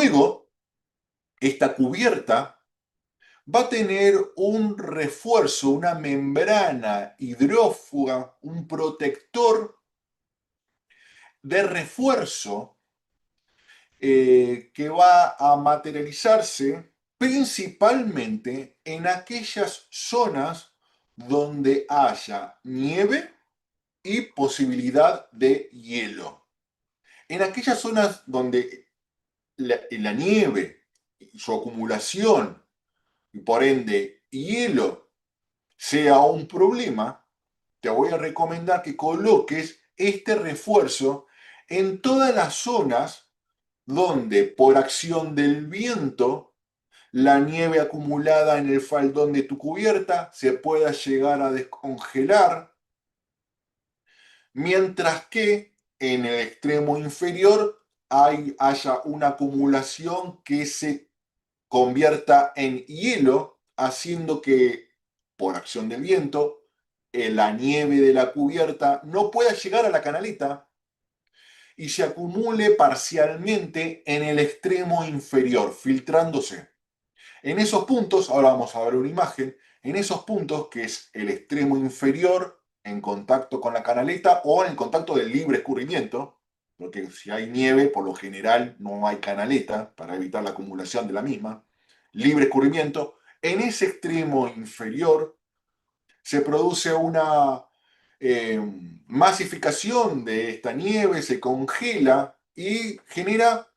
Luego, esta cubierta va a tener un refuerzo, una membrana hidrófuga, un protector de refuerzo que va a materializarse principalmente en aquellas zonas donde haya nieve y posibilidad de hielo. En aquellas zonas donde la nieve y su acumulación y por ende hielo sea un problema, te voy a recomendar que coloques este refuerzo en todas las zonas donde por acción del viento la nieve acumulada en el faldón de tu cubierta se pueda llegar a descongelar, mientras que en el extremo inferior haya una acumulación que se convierta en hielo, haciendo que por acción del viento la nieve de la cubierta no pueda llegar a la canaleta y se acumule parcialmente en el extremo inferior, filtrándose. En esos puntos, ahora vamos a ver una imagen, en esos puntos, que es el extremo inferior en contacto con la canaleta o en contacto del libre escurrimiento, porque si hay nieve, por lo general no hay canaleta para evitar la acumulación de la misma, libre escurrimiento, en ese extremo inferior se produce una eh, masificación de esta nieve, se congela y genera,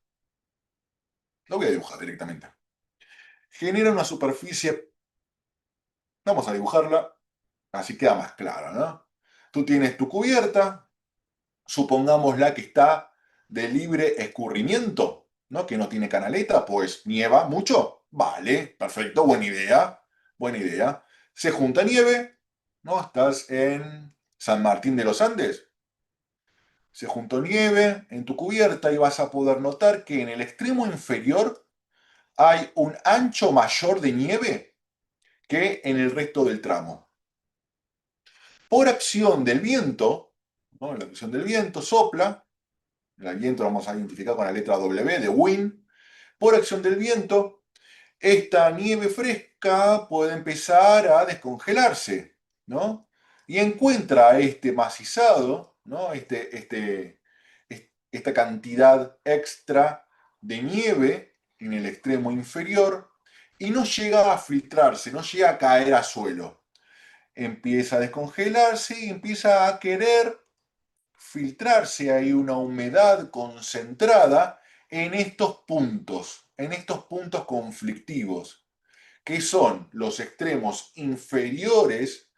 lo voy a dibujar directamente, genera una superficie, vamos a dibujarla, así queda más claro, ¿no? Tú tienes tu cubierta, supongámosla que está de libre escurrimiento, ¿no? Que no tiene canaleta, pues nieva mucho. Vale, perfecto, buena idea, buena idea. Se junta nieve, ¿no? Estás en San Martín de los Andes. Se juntó nieve en tu cubierta y vas a poder notar que en el extremo inferior hay un ancho mayor de nieve que en el resto del tramo. Por acción del viento, ¿no? La acción del viento sopla, el viento lo vamos a identificar con la letra W de wind, por acción del viento, esta nieve fresca puede empezar a descongelarse, ¿no? Y encuentra este macizado, ¿no? Esta cantidad extra de nieve en el extremo inferior y no llega a filtrarse, no llega a caer a suelo. Empieza a descongelarse y empieza a querer filtrarse. Hay una humedad concentrada en estos puntos conflictivos, que son los extremos inferiores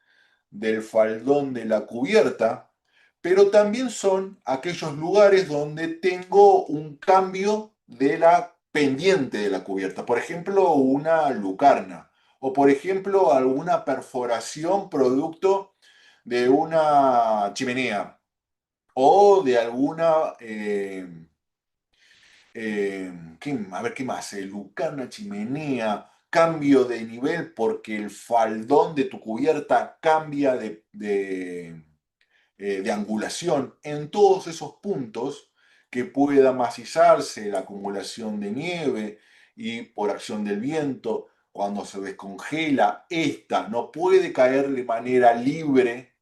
del faldón de la cubierta, pero también son aquellos lugares donde tengo un cambio de la pendiente de la cubierta, por ejemplo, una lucarna, o por ejemplo, alguna perforación producto de una chimenea, o de alguna, a ver qué más, lucarna, chimenea, cambio de nivel porque el faldón de tu cubierta cambia de angulación en todos esos puntos que pueda macizarse la acumulación de nieve y por acción del viento, cuando se descongela, esta no puede caer de manera libre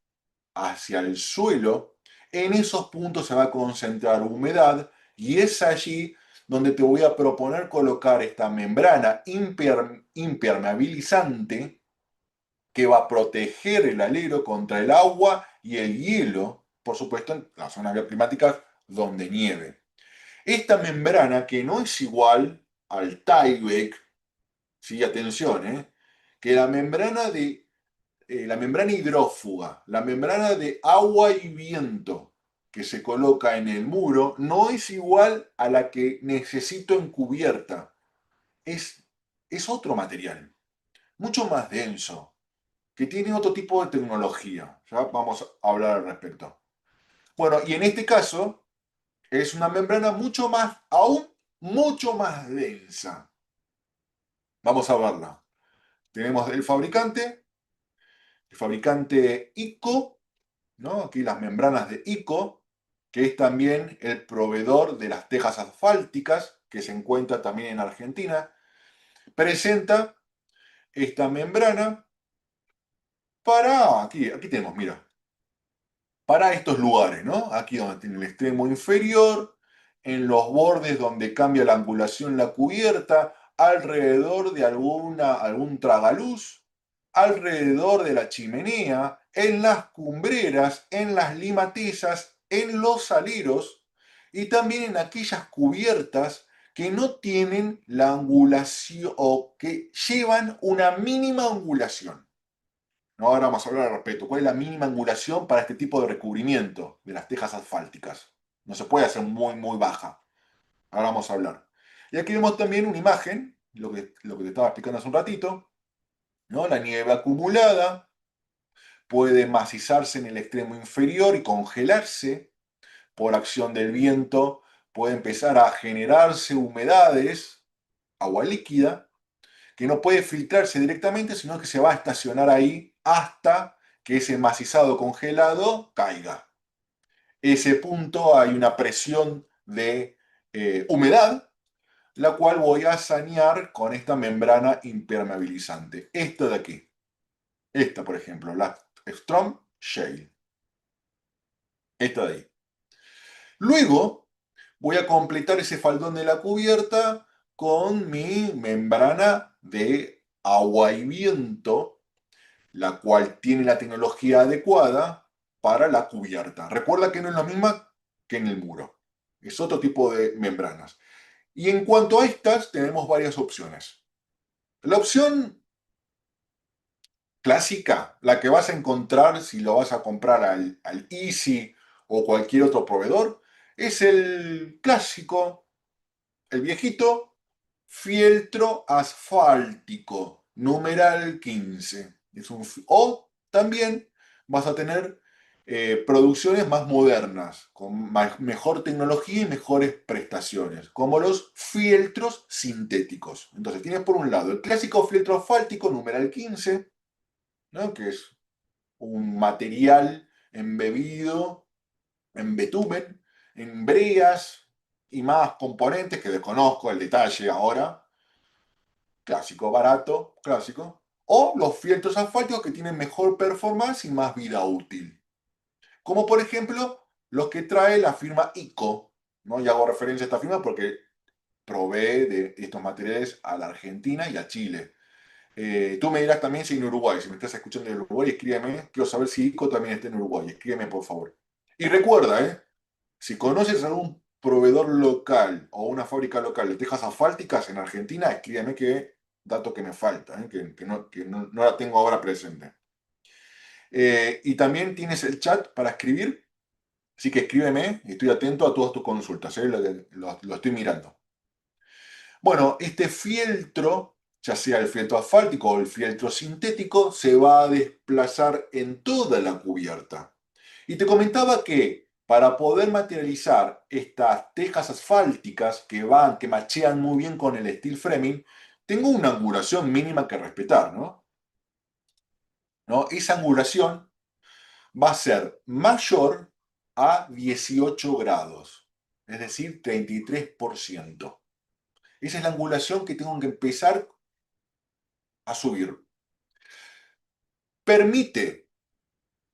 hacia el suelo. En esos puntos se va a concentrar humedad y es allí donde te voy a proponer colocar esta membrana impermeabilizante que va a proteger el alero contra el agua y el hielo, por supuesto en las zonas climáticas donde nieve. Esta membrana, que no es igual al Tyvek, sí, atención, que la membrana hidrófuga, la membrana de agua y viento que se coloca en el muro, no es igual a la que necesito en cubierta. Es, es otro material, mucho más denso, que tiene otro tipo de tecnología. Ya vamos a hablar al respecto. Bueno, y en este caso es una membrana mucho más, aún mucho más densa. Vamos a verla. Tenemos el fabricante ICO, ¿no? Aquí las membranas de ICO, que es también el proveedor de las tejas asfálticas. que se encuentra también en Argentina, presenta esta membrana para, aquí tenemos, mira, para estos lugares, ¿no? Aquí donde tiene el extremo inferior, en los bordes donde cambia la angulación la cubierta, alrededor de algún tragaluz, alrededor de la chimenea, en las cumbreras, en las limatezas, en los aleros y también en aquellas cubiertas que no tienen la angulación o que llevan una mínima angulación. No, ahora vamos a hablar al respecto. ¿Cuál es la mínima angulación para este tipo de recubrimiento de las tejas asfálticas? No se puede hacer muy, muy baja. Ahora vamos a hablar. Y aquí vemos también una imagen, lo que te estaba explicando hace un ratito, ¿no? La nieve acumulada puede macizarse en el extremo inferior y congelarse por acción del viento. Puede empezar a generarse humedades, agua líquida, que no puede filtrarse directamente, sino que se va a estacionar ahí hasta que ese macizado congelado caiga. Ese punto hay una presión de humedad, la cual voy a sanear con esta membrana impermeabilizante. Esta de aquí, esta por ejemplo, la Strom Shale, esta de ahí. Luego voy a completar ese faldón de la cubierta con mi membrana de agua y viento, la cual tiene la tecnología adecuada para la cubierta. Recuerda que no es la misma que en el muro. Es otro tipo de membranas. Y en cuanto a estas, tenemos varias opciones. La opción clásica, la que vas a encontrar si lo vas a comprar al Easy o cualquier otro proveedor, es el clásico, el viejito fieltro asfáltico, numeral 15. O también vas a tener producciones más modernas, con mejor tecnología y mejores prestaciones, como los fieltros sintéticos. Entonces tienes por un lado el clásico fieltro asfáltico, numeral 15, ¿no? Que es un material embebido en betumen, en brea y más componentes que desconozco el detalle ahora, clásico, barato, clásico, o los fieltros asfálticos que tienen mejor performance y más vida útil, como por ejemplo los que trae la firma ICO, ¿no? Y hago referencia a esta firma porque provee de estos materiales a la Argentina y a Chile. Tú me dirás también si en Uruguay, si me estás escuchando en Uruguay, escríbeme, quiero saber si ICO también está en Uruguay, escríbeme por favor. Y recuerda, si conoces algún proveedor local o una fábrica local de tejas asfálticas en Argentina, escríbeme que dato que me falta, que no la tengo ahora presente. Y también tienes el chat para escribir, así que escríbeme, estoy atento a todas tus consultas, lo estoy mirando. Bueno, este fieltro, ya sea el fieltro asfáltico o el fieltro sintético, se va a desplazar en toda la cubierta. Y te comentaba que para poder materializar estas tejas asfálticas que machean muy bien con el steel framing, tengo una angulación mínima que respetar, ¿no? Esa angulación va a ser mayor a 18 grados, es decir, 33%. Esa es la angulación que tengo que empezar a subir. ¿Permite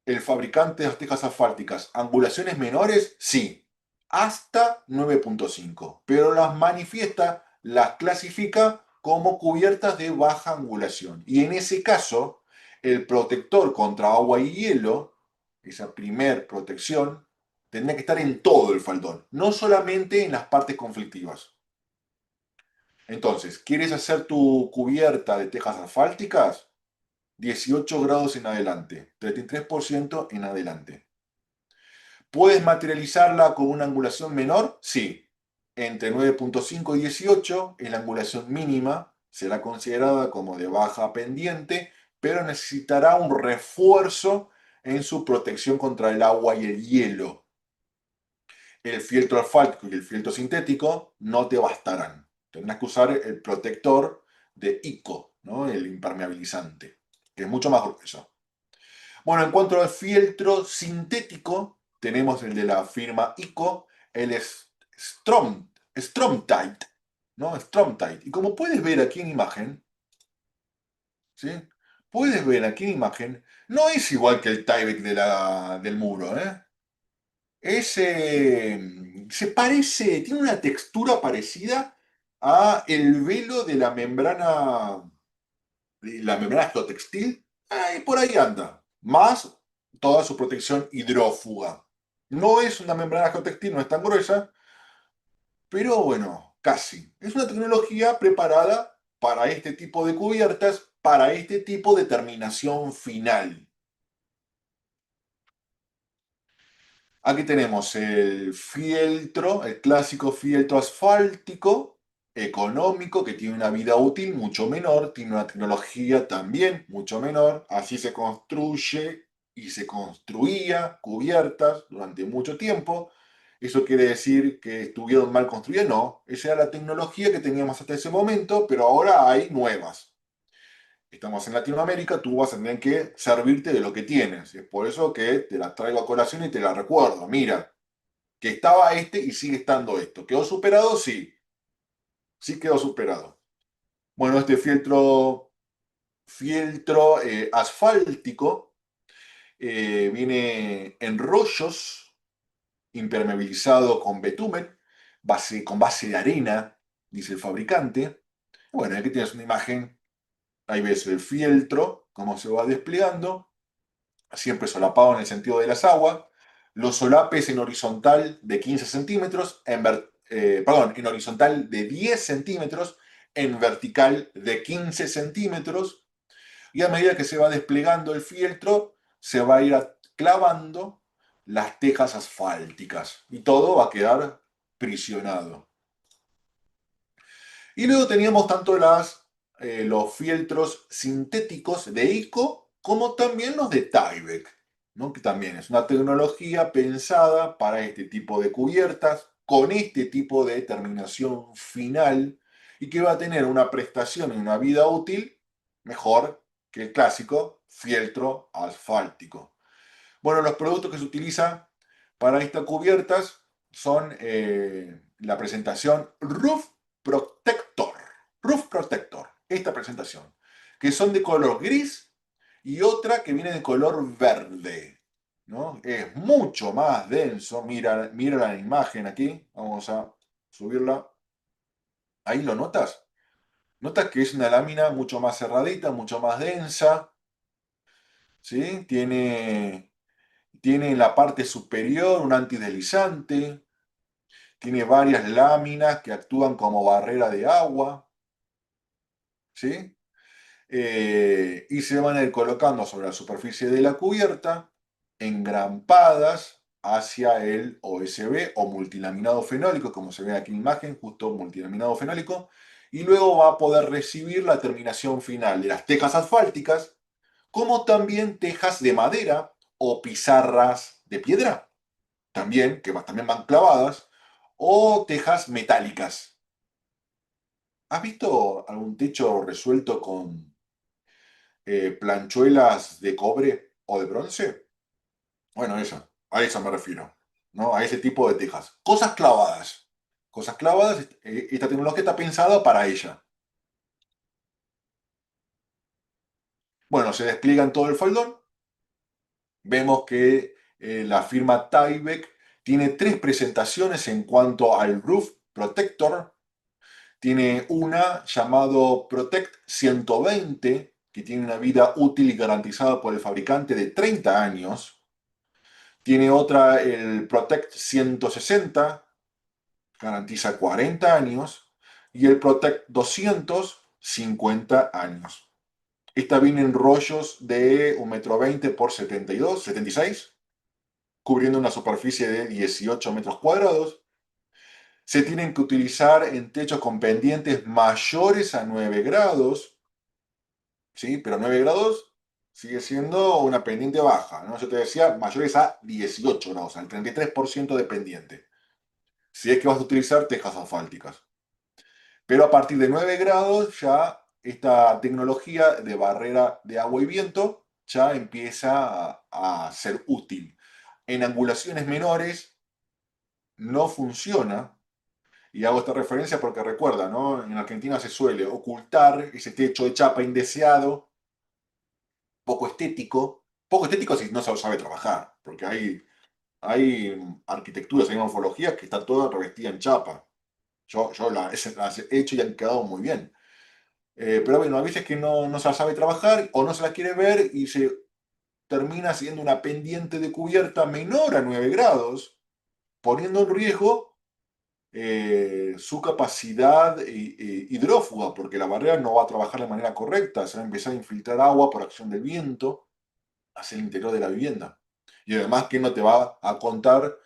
el fabricante de las tejas asfálticas angulaciones menores? Sí, hasta 9,5, pero las manifiesta, las clasifica como cubiertas de baja angulación. Y en ese caso, el protector contra agua y hielo, esa primer protección, tendría que estar en todo el faldón, no solamente en las partes conflictivas. Entonces, ¿quieres hacer tu cubierta de tejas asfálticas? 18 grados en adelante, 33% en adelante. ¿Puedes materializarla con una angulación menor? Sí. Entre 9,5 y 18 es la angulación mínima, será considerada como de baja pendiente, pero necesitará un refuerzo en su protección contra el agua y el hielo. El fieltro asfáltico y el fieltro sintético no te bastarán. Tendrás que usar el protector de ICO, ¿no? El impermeabilizante, que es mucho más grueso. Bueno, en cuanto al fieltro sintético, tenemos el de la firma ICO, el Stromtite. ¿no? Stromtite. Y como puedes ver aquí en imagen, ¿sí? Puedes ver aquí en imagen, no es igual que el Tyvek del muro, ¿eh? Es, se parece, tiene una textura parecida a el velo de la membrana geotextil, y por ahí anda, más toda su protección hidrófuga. No es una membrana geotextil, no es tan gruesa, pero bueno, casi. Es una tecnología preparada para este tipo de cubiertas, para este tipo de terminación final. Aquí tenemos el fieltro, el clásico fieltro asfáltico, económico, que tiene una vida útil mucho menor, tiene una tecnología también mucho menor. Así se construye y se construía cubiertas durante mucho tiempo. ¿Eso quiere decir que estuvieron mal construidas? No, esa era la tecnología que teníamos hasta ese momento, pero ahora hay nuevas. Estamos en Latinoamérica, tú vas a tener que servirte de lo que tienes. Es por eso que te la traigo a colación y te la recuerdo. Mira, que estaba este y sigue estando esto. ¿Quedó superado? Sí, sí quedó superado. Bueno, este fieltro asfáltico viene en rollos, impermeabilizado con betumen, con base de arena, dice el fabricante. Bueno, aquí tienes una imagen, ahí ves el fieltro, cómo se va desplegando, siempre solapado en el sentido de las aguas, los solapes en horizontal de 15 centímetros, perdón, en horizontal de 10 centímetros, en vertical de 15 centímetros, y a medida que se va desplegando el fieltro, se va a ir clavando las tejas asfálticas y todo va a quedar prisionado. Y luego teníamos tanto los fieltros sintéticos de ICO como también los de Tyvek, ¿no? Que también es una tecnología pensada para este tipo de cubiertas, con este tipo de terminación final y que va a tener una prestación y una vida útil mejor que el clásico fieltro asfáltico. Bueno, los productos que se utilizan para estas cubiertas son la presentación Roof Protector. Roof Protector, esta presentación, que son de color gris y otra que viene de color verde, ¿no? Es mucho más denso. Mira, mira la imagen aquí. Vamos a subirla. Ahí lo notas. Notas que es una lámina mucho más cerradita, mucho más densa, ¿sí? Tiene en la parte superior un antideslizante, tiene varias láminas que actúan como barrera de agua, ¿sí? Y se van a ir colocando sobre la superficie de la cubierta, engrampadas hacia el OSB o multilaminado fenólico, como se ve aquí en la imagen, justo multilaminado fenólico, y luego va a poder recibir la terminación final de las tejas asfálticas, como también tejas de madera o pizarras de piedra también, también van clavadas, o tejas metálicas. ¿Has visto algún techo resuelto con planchuelas de cobre o de bronce? Bueno, a eso me refiero, ¿no? A ese tipo de tejas. Cosas clavadas. Cosas clavadas, esta tecnología está pensada para ella. Bueno, se despliega en todo el faldón. Vemos que la firma Tyvek tiene tres presentaciones en cuanto al Roof Protector. Tiene una llamado Protect 120, que tiene una vida útil y garantizada por el fabricante de 30 años. Tiene otra, el Protect 160, garantiza 40 años. Y el Protect 200, 50 años. Esta viene en rollos de 1,20 m por 72, 76, cubriendo una superficie de 18 metros cuadrados. Se tienen que utilizar en techos con pendientes mayores a 9 grados, ¿sí? Pero 9 grados sigue siendo una pendiente baja, ¿no? Yo te decía mayores a 18 grados, al 33% de pendiente, si es que vas a utilizar tejas asfálticas. Pero a partir de 9 grados ya esta tecnología de barrera de agua y viento ya empieza a ser útil. En angulaciones menores no funciona Y hago esta referencia porque recuerda, ¿no? En Argentina se suele ocultar ese techo de chapa indeseado, poco estético si no se sabe trabajar, porque hay arquitecturas, hay morfologías que están todas revestidas en chapa. Yo las he hecho y han quedado muy bien. Pero bueno, a veces que no se la sabe trabajar o no se la quiere ver y se termina siendo una pendiente de cubierta menor a 9 grados, poniendo en riesgo su capacidad hidrófuga, porque la barrera no va a trabajar de manera correcta, se va a empezar a infiltrar agua por acción del viento hacia el interior de la vivienda. Y además que no te va a contar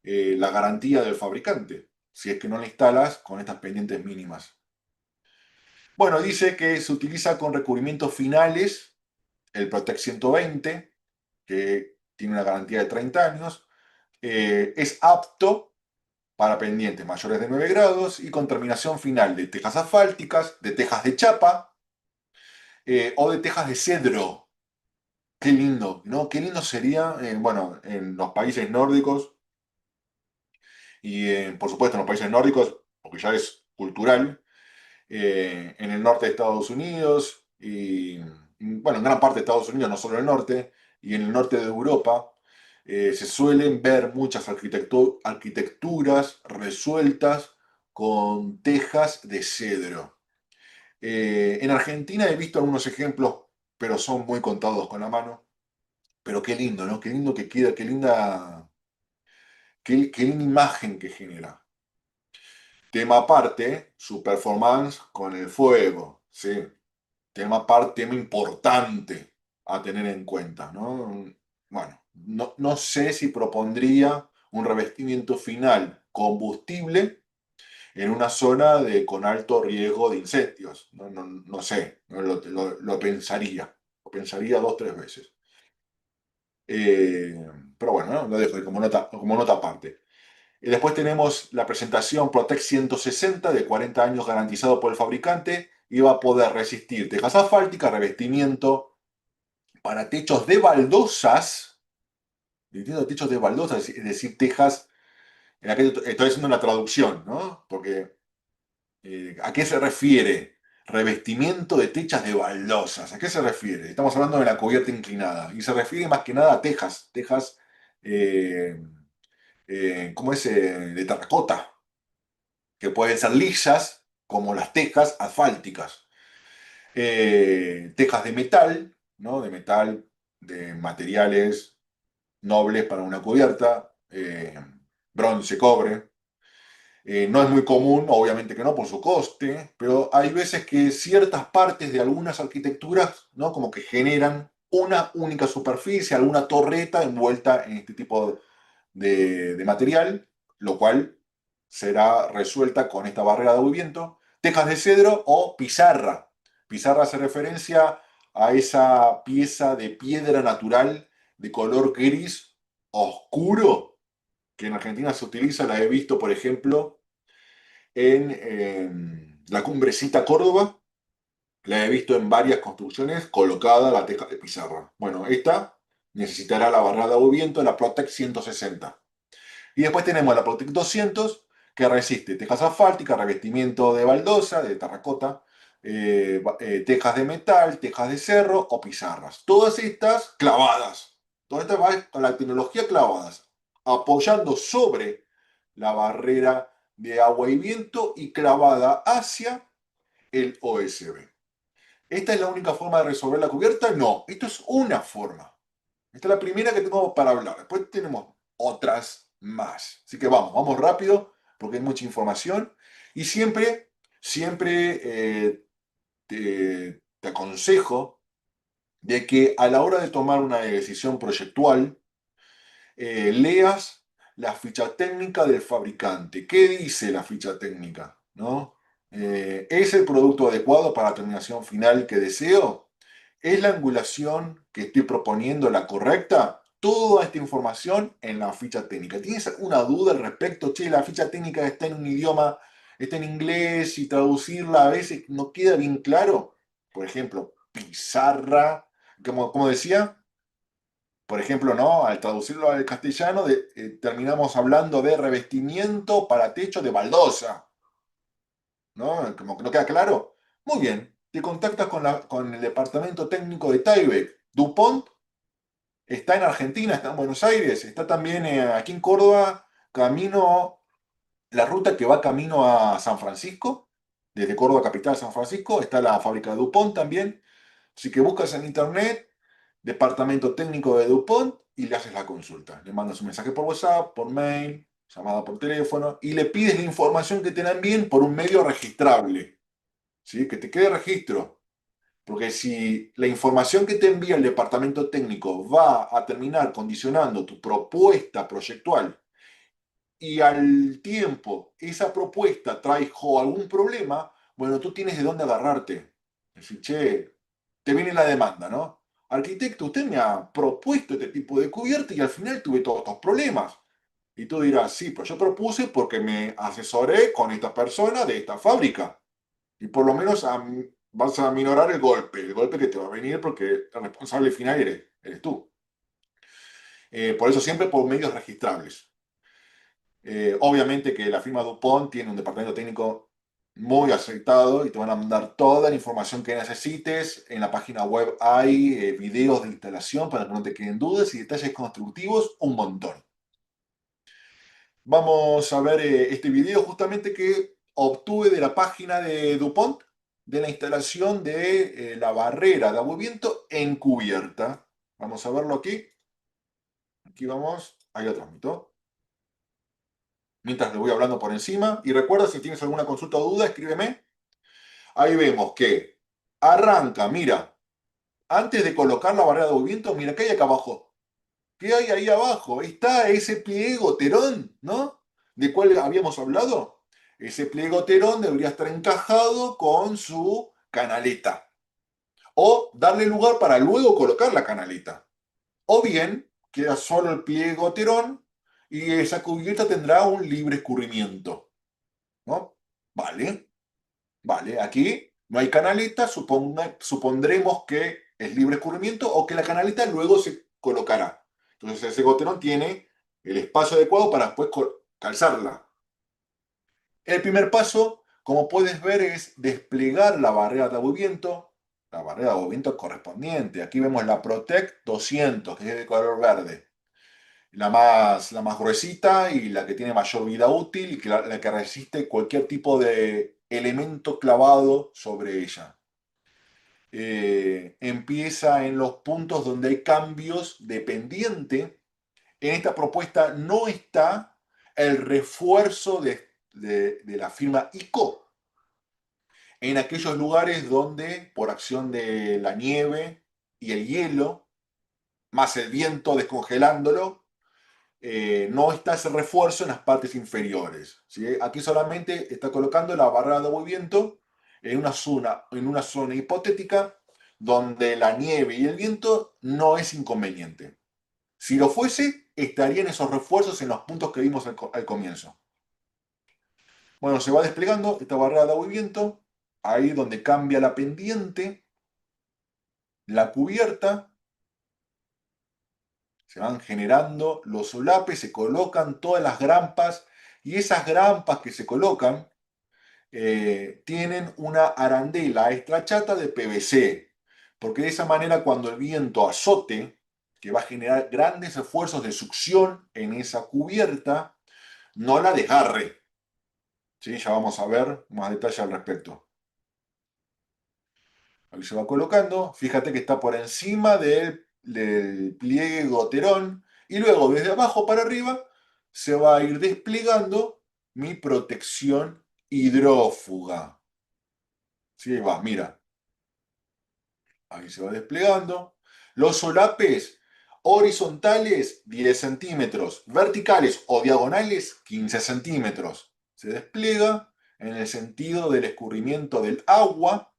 la garantía del fabricante, si es que no la instalas con estas pendientes mínimas. Bueno, dice que se utiliza con recubrimientos finales el Protec 120, que tiene una garantía de 30 años, es apto para pendientes mayores de 9 grados y con terminación final de tejas asfálticas, de tejas de chapa o de tejas de cedro. Qué lindo, ¿no? Qué lindo sería, bueno, en los países nórdicos y por supuesto en los países nórdicos, porque ya es cultural, en el norte de Estados Unidos bueno, en gran parte de Estados Unidos, no solo en el norte, y en el norte de Europa, se suelen ver muchas arquitecturas resueltas con tejas de cedro. En Argentina he visto algunos ejemplos, pero son muy contados con la mano. Pero qué lindo, ¿no? Qué lindo que queda, qué linda imagen que genera. Tema aparte, su performance con el fuego, ¿sí? Tema importante a tener en cuenta, ¿no? Bueno, no sé si propondría un revestimiento final combustible en una zona con alto riesgo de incendios. No sé, lo pensaría dos, tres veces. Eh, pero bueno, ¿no? Lo dejo ahí como nota aparte. Y después tenemos la presentación Protec 160 de 40 años garantizado por el fabricante y va a poder resistir tejas asfálticas, revestimiento para techos de baldosas, distintos techos de baldosas, es decir, tejas, en aquel, estoy haciendo una traducción, ¿no? Porque, ¿a qué se refiere? Revestimiento de techas de baldosas, ¿a qué se refiere? Estamos hablando de la cubierta inclinada y se refiere más que nada a tejas, eh, ¿cómo es? De terracota, que pueden ser lisas como las tejas asfálticas. Tejas de metal, ¿no? De metal, de materiales nobles para una cubierta, bronce, cobre. No es muy común, obviamente que no, por su coste, pero hay veces que ciertas partes de algunas arquitecturas, ¿no? Como que generan una única superficie, alguna torreta envuelta en este tipo de material, lo cual será resuelta con esta barrera de movimiento. Tejas de cedro o pizarra. Pizarra hace referencia a esa pieza de piedra natural de color gris oscuro que en Argentina se utiliza, la he visto, por ejemplo, en la Cumbrecita Córdoba, la he visto en varias construcciones colocada la teja de pizarra. Bueno, esta necesitará la barrera de viento, la Protec 160. Y después tenemos la Protec 200, que resiste tejas asfálticas, revestimiento de baldosa, de terracota, tejas de metal, tejas de cerro o pizarras. Todas estas clavadas. Todas estas van con la tecnología clavadas, apoyando sobre la barrera de agua y viento y clavada hacia el OSB. ¿Esta es la única forma de resolver la cubierta? No, esto es una forma. Esta es la primera que tengo para hablar. Después tenemos otras más. Así que vamos rápido porque hay mucha información. Y siempre te aconsejo de que a la hora de tomar una decisión proyectual, leas la ficha técnica del fabricante. ¿Qué dice la ficha técnica? ¿No? ¿Es el producto adecuado para la terminación final que deseo? ¿Es la angulación que estoy proponiendo la correcta? Toda esta información en la ficha técnica. ¿Tienes alguna duda al respecto? Che, la ficha técnica está en un idioma, está en inglés y traducirla a veces no queda bien claro. Por ejemplo, pizarra, como decía, por ejemplo, ¿no? Al traducirlo al castellano, terminamos hablando de revestimiento para techo de baldosa, ¿no? Como que no queda claro. Muy bien, te contactas con el departamento técnico de Tyvek. DuPont está en Argentina, está en Buenos Aires, está también aquí en Córdoba, camino, la ruta que va camino a San Francisco, desde Córdoba capital a San Francisco, está la fábrica de DuPont también. Así que buscas en internet, departamento técnico de DuPont, y le haces la consulta. Le mandas un mensaje por WhatsApp, por mail, llamada por teléfono, y le pides la información que te la envíen por un medio registrable, ¿sí? Que te quede registro. Porque si la información que te envía el departamento técnico va a terminar condicionando tu propuesta proyectual y al tiempo esa propuesta trajo algún problema, bueno, tú tienes de dónde agarrarte. Es decir, che, te viene la demanda, ¿no? Arquitecto, usted me ha propuesto este tipo de cubierta y al final tuve todos estos problemas. Y tú dirás, sí, pero yo propuse porque me asesoré con esta persona de esta fábrica. Y por lo menos vas a minorar el golpe que te va a venir porque el responsable final eres tú. Por eso siempre por medios registrables. Obviamente que la firma DuPont tiene un departamento técnico muy aceptado y te van a mandar toda la información que necesites. En la página web hay videos de instalación para que no te queden dudas y detalles constructivos, un montón. Vamos a ver este video justamente que obtuve de la página de DuPont de la instalación de la barrera de agua y viento encubierta. Vamos a verlo aquí. Aquí vamos. Ahí lo transmito. Mientras le voy hablando por encima. Y recuerda, si tienes alguna consulta o duda, escríbeme. Ahí vemos que arranca, mira, antes de colocar la barrera de movimiento, mira, ¿qué hay acá abajo? ¿Qué hay ahí abajo? Está ese pliegue goterón, ¿no? ¿De cuál habíamos hablado? Ese pliegue goterón debería estar encajado con su canaleta. O darle lugar para luego colocar la canaleta. O bien, queda solo el pliegue goterón y esa cubierta tendrá un libre escurrimiento, ¿no? Vale. Vale, aquí no hay canaleta, supondremos que es libre escurrimiento o que la canaleta luego se colocará. Entonces ese goterón tiene el espacio adecuado para después calzarla. El primer paso, como puedes ver, es desplegar la barrera de agua y viento, la barrera de agua y viento correspondiente. Aquí vemos la Protect 200, que es de color verde. La más gruesita y la que tiene mayor vida útil y la que resiste cualquier tipo de elemento clavado sobre ella. Empieza en los puntos donde hay cambios de pendiente. En esta propuesta no está el refuerzo de la firma ICO en aquellos lugares donde por acción de la nieve y el hielo, más el viento descongelándolo, no está ese refuerzo en las partes inferiores, ¿sí? Aquí solamente está colocando la barrera de movimiento en una zona hipotética donde la nieve y el viento no es inconveniente. Si lo fuese, estarían esos refuerzos en los puntos que vimos al comienzo. Bueno, se va desplegando esta barrera de agua y viento, ahí donde cambia la pendiente, la cubierta, se van generando los solapes, se colocan todas las grampas y esas grampas que se colocan tienen una arandela extra chata de PVC, porque de esa manera cuando el viento azote, que va a generar grandes esfuerzos de succión en esa cubierta, no la desgarre. ¿Sí? Ya vamos a ver más detalle al respecto. Ahí se va colocando, fíjate que está por encima del pliegue goterón y luego desde abajo para arriba se va a ir desplegando mi protección hidrófuga. Sí, va, mira, ahí se va desplegando. Los solapes horizontales 10 centímetros, verticales o diagonales 15 centímetros. Se despliega en el sentido del escurrimiento del agua,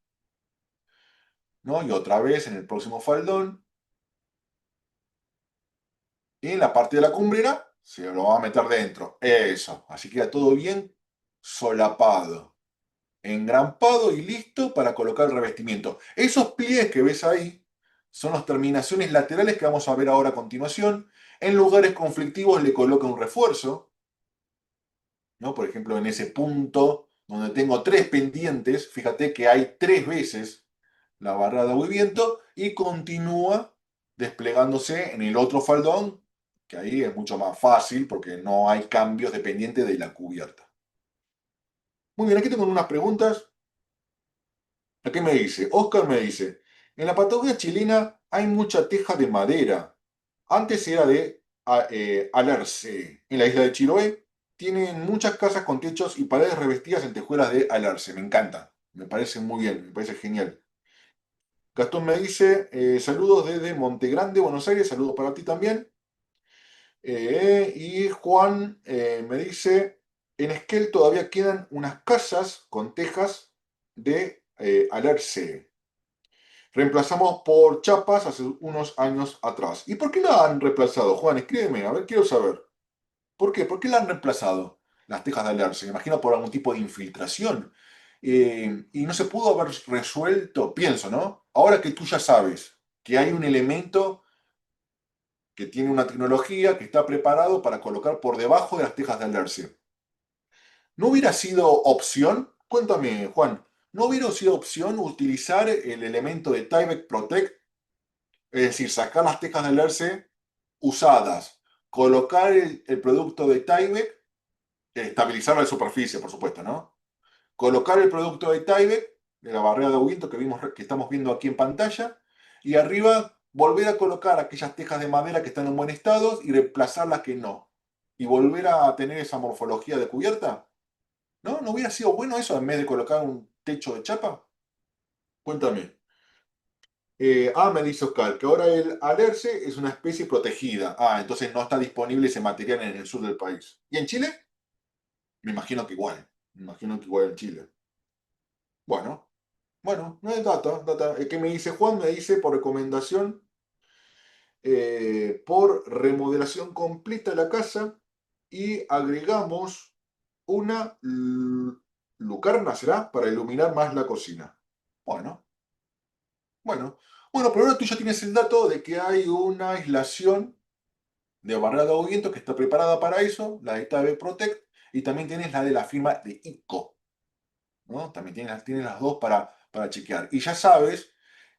¿no? Y otra vez en el próximo faldón. Y en la parte de la cumbrera se lo va a meter dentro. Eso. Así queda todo bien solapado, engrampado y listo para colocar el revestimiento. Esos pliegues que ves ahí son las terminaciones laterales que vamos a ver ahora a continuación. En lugares conflictivos le coloca un refuerzo, ¿no? Por ejemplo, en ese punto donde tengo tres pendientes, fíjate que hay tres veces la barra de agua y viento y continúa desplegándose en el otro faldón, que ahí es mucho más fácil porque no hay cambios dependientes de la cubierta. Muy bien, aquí tengo unas preguntas. Aquí me dice, Oscar me dice, en la Patagonia chilena hay mucha teja de madera. Antes era de alerce. En la isla de Chiloé tienen muchas casas con techos y paredes revestidas en tejuelas de alerce. Me encanta. Me parece muy bien, me parece genial. Gastón me dice, saludos desde Montegrande, Buenos Aires, saludos para ti también. Y Juan me dice, en Esquel todavía quedan unas casas con tejas de alerce. Reemplazamos por chapas hace unos años atrás. ¿Y por qué la han reemplazado, Juan? Escríbeme, a ver, quiero saber. ¿Por qué? ¿Por qué la han reemplazado las tejas de alerce? Me imagino por algún tipo de infiltración. Y no se pudo haber resuelto, pienso, ¿no? Ahora que tú ya sabes que hay un elemento que tiene una tecnología que está preparado para colocar por debajo de las tejas de alerce. ¿No hubiera sido opción? Cuéntame, Juan. ¿No hubiera sido opción utilizar el elemento de Tyvek Protect? Es decir, sacar las tejas de alerce usadas, colocar el producto de Tyvek, estabilizar la superficie, por supuesto, ¿no? Colocar el producto de Tyvek, de la barrera de aumento que estamos viendo aquí en pantalla, y arriba volver a colocar aquellas tejas de madera que están en buen estado y reemplazar las que no. Y volver a tener esa morfología de cubierta. ¿No? ¿No hubiera sido bueno eso en vez de colocar un techo de chapa? Cuéntame. Me dice Oscar que ahora el alerce es una especie protegida. Entonces no está disponible ese material en el sur del país. ¿Y en Chile? Me imagino que igual. Me imagino que igual en Chile. Bueno, bueno, no es data. ¿Qué me dice Juan? Me dice por recomendación, por remodelación completa de la casa y agregamos una lucarna, ¿será? Para iluminar más la cocina. Bueno, bueno. Bueno, pero ahora tú ya tienes el dato de que hay una aislación de barrera de ahogamiento que está preparada para eso, la de TAB Protect, y también tienes la de la firma de ICO, ¿no? También tienes las dos para chequear. Y ya sabes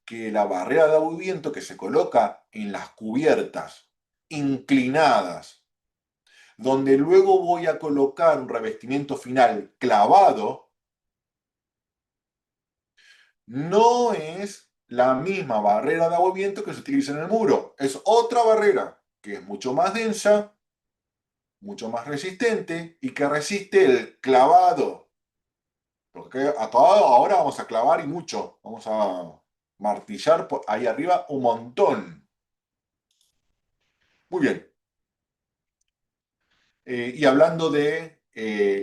que la barrera de agua y viento que se coloca en las cubiertas inclinadas, donde luego voy a colocar un revestimiento final clavado, no es la misma barrera de agua y viento que se utiliza en el muro. Es otra barrera que es mucho más densa, mucho más resistente y que resiste el clavado. Porque a todo ahora vamos a clavar y mucho. Vamos a martillar ahí arriba un montón. Muy bien. Y hablando de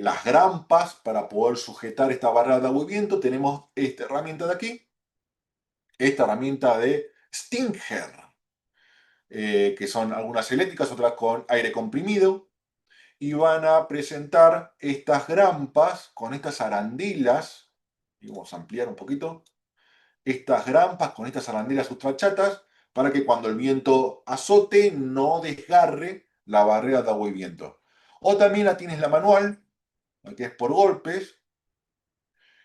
las grampas para poder sujetar esta barra de agua y viento, tenemos esta herramienta de aquí, esta herramienta de Stinger, que son algunas eléctricas, otras con aire comprimido, y van a presentar estas grampas con estas arandelas, y vamos a ampliar un poquito, estas grampas con estas arandelas ultrachatas para que cuando el viento azote no desgarre la barrera de agua y viento. O también la tienes la manual, que es por golpes,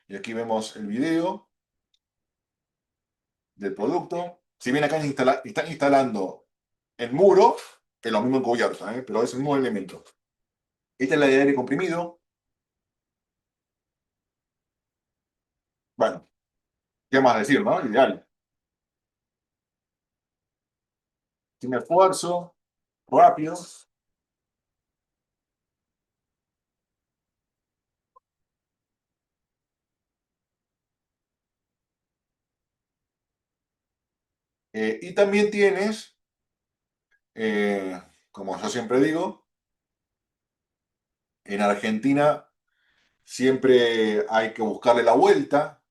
y aquí vemos el video del producto. Si bien acá están instalando el muro, es lo mismo en cubierta, pero es el mismo elemento. Esta es la de aire comprimido. Bueno, ¿qué más decir, no? Ideal. Tiene esfuerzo, rápido. Y también tienes, eh, como yo siempre digo, en Argentina siempre hay que buscarle la vuelta,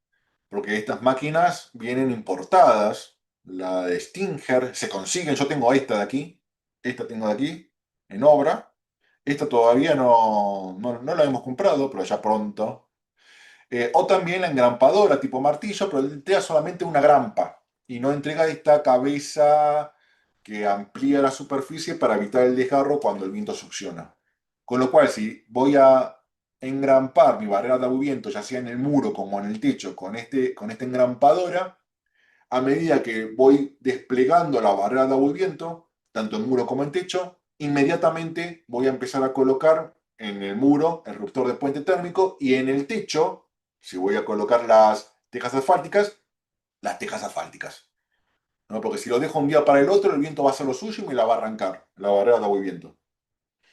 porque estas máquinas vienen importadas. La de Stinger se consiguen, yo tengo esta tengo de aquí, en obra. Esta todavía no la hemos comprado, pero ya pronto. O también la engrampadora tipo martillo, pero te da solamente una grampa. y no entrega esta cabeza que amplía la superficie para evitar el desgarro cuando el viento succiona. Con lo cual, si voy a engrampar mi barrera de viento, ya sea en el muro como en el techo, con esta engrampadora, a medida que voy desplegando la barrera de viento, tanto en muro como en techo, inmediatamente voy a empezar a colocar en el muro el ruptor de puente térmico y en el techo, si voy a colocar las tejas asfálticas. ¿No? Porque si lo dejo un día para el otro, el viento va a hacer lo suyo y me la va a arrancar, la barrera de agua y viento.